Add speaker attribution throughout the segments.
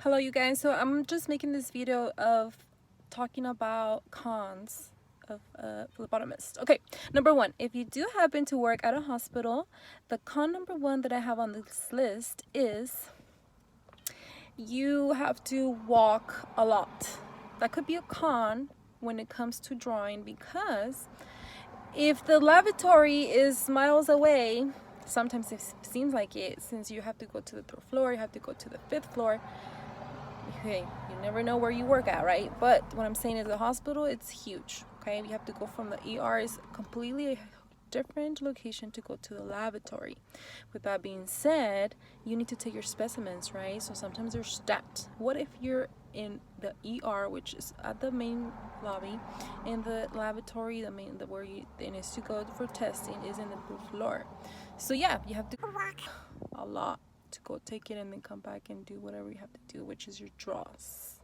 Speaker 1: Hello you guys, so I'm just making this video of talking about cons of a phlebotomist. Okay, number one, if you do happen to work at a hospital, the con number one that I have on this list is you have to walk a lot. That could be a con when it comes to drawing, because if the lavatory is miles away, sometimes it seems like it, since you have to go to the 3rd floor, you have to go to the 5th floor. Hey, you never know where you work at, right? But what I'm saying is the hospital, it's huge. Okay, you have to go from the ER is completely a different location to go to the lavatory. With that being said, you need to take your specimens, right? So sometimes they're stacked. What if you're in the ER, which is at the main lobby, and the lavatory, where it needs to go for testing, is in the 3rd floor? So yeah, you have to walk a lot to go take it and then come back and do whatever you have to do, which is your draws.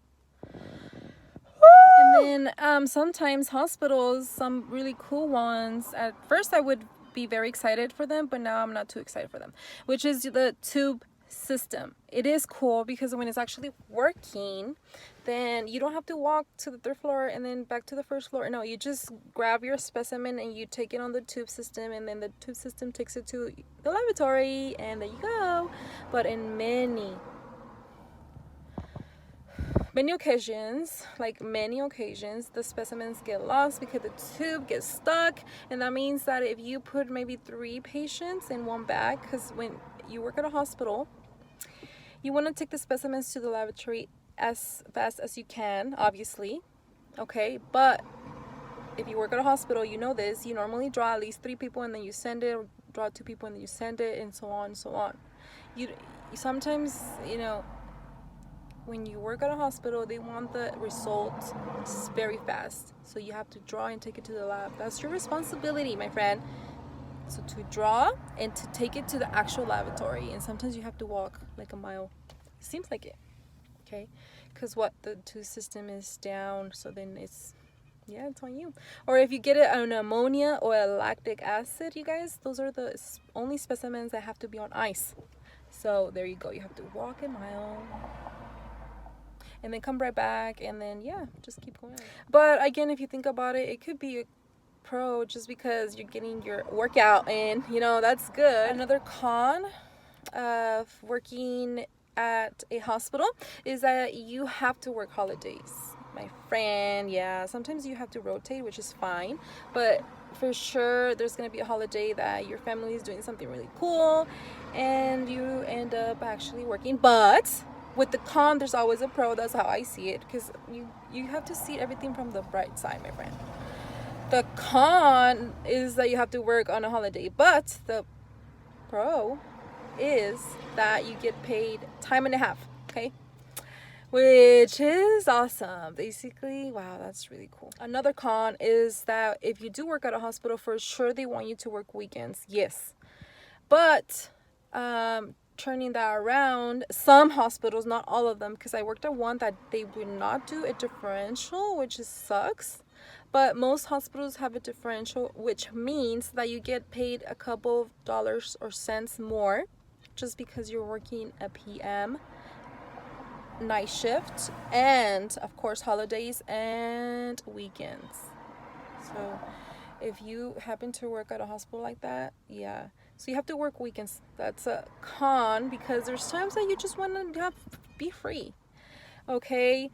Speaker 1: And then sometimes hospitals, some really cool ones, at first I would be very excited for them, but now I'm not too excited for them, which is the tube system. It is cool because when it's actually working, then you don't have to walk to the 3rd floor and then back to the 1st floor. No, you just grab your specimen and you take it on the tube system, and then the tube system takes it to the lavatory, and there you go. But in many occasions, the specimens get lost because the tube gets stuck. And that means that if you put maybe 3 patients in one bag, because when you work at a hospital, you want to take the specimens to the lavatory as fast as you can, obviously, okay? But if you work at a hospital, you know this, you normally draw at least 3 people and then you send it, or draw 2 people and then you send it, and so on and so on. You sometimes, when you work at a hospital, they want the results very fast, so you have to draw and take it to the lab. That's your responsibility, my friend. So to draw and to take it to the actual lavatory, and sometimes you have to walk like a mile. Seems like it, okay? Because the tube system is down, so then it's on you. Or if you get it on ammonia or a lactic acid, you guys, those are the only specimens that have to be on ice. So there you go. You have to walk a mile and then come right back, and then just keep going. But again, if you think about it, it could be a pro just because you're getting your workout in, that's good. Another con of working at a hospital is that you have to work holidays, my friend. Sometimes you have to rotate, which is fine, but for sure there's going to be a holiday that your family is doing something really cool and you end up actually working. But with the con, there's always a pro. That's how I see it, because you have to see everything from the bright side, my friend. The con is that you have to work on a holiday, but the pro is that you get paid time and a half, okay? Which is awesome. Basically, wow, that's really cool. Another con is that if you do work at a hospital, for sure they want you to work weekends, yes. But turning that around, some hospitals, not all of them, because I worked at one that they would not do a differential, which sucks. But most hospitals have a differential, which means that you get paid a couple of dollars or cents more just because you're working a PM, night shift, and of course holidays and weekends. So if you happen to work at a hospital like that, so you have to work weekends. That's a con, because there's times that you just want to be free. Okay,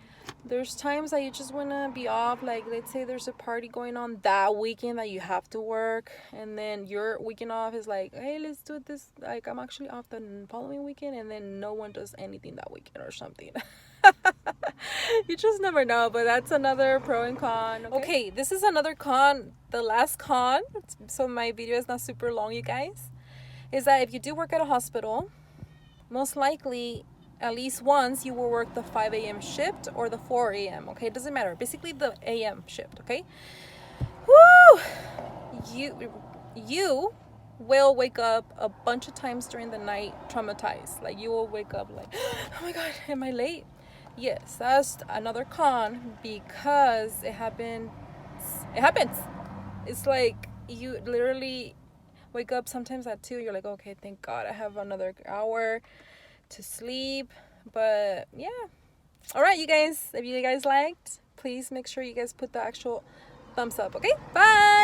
Speaker 1: there's times that you just want to be off. Like, let's say there's a party going on that weekend that you have to work, and then your weekend off is like, hey, let's do this, like, I'm actually off the following weekend, and then no one does anything that weekend or something. You just never know. But that's another pro and con. Okay, this is another con, the last con, so my video is not super long, you guys, is that if you do work at a hospital, most likely at least once you will work the 5 a.m. shift or the 4 a.m. Okay, it doesn't matter. Basically the a.m. shift. Okay. Woo! You will wake up a bunch of times during the night traumatized. Like, you will wake up like, oh my god, am I late? Yes, that's another con, because it happens. It's like you literally wake up sometimes at 2. You're like, okay, thank god I have another hour to sleep. But yeah. All right, you guys, if you guys liked, please make sure you guys put the actual thumbs up. Okay, bye.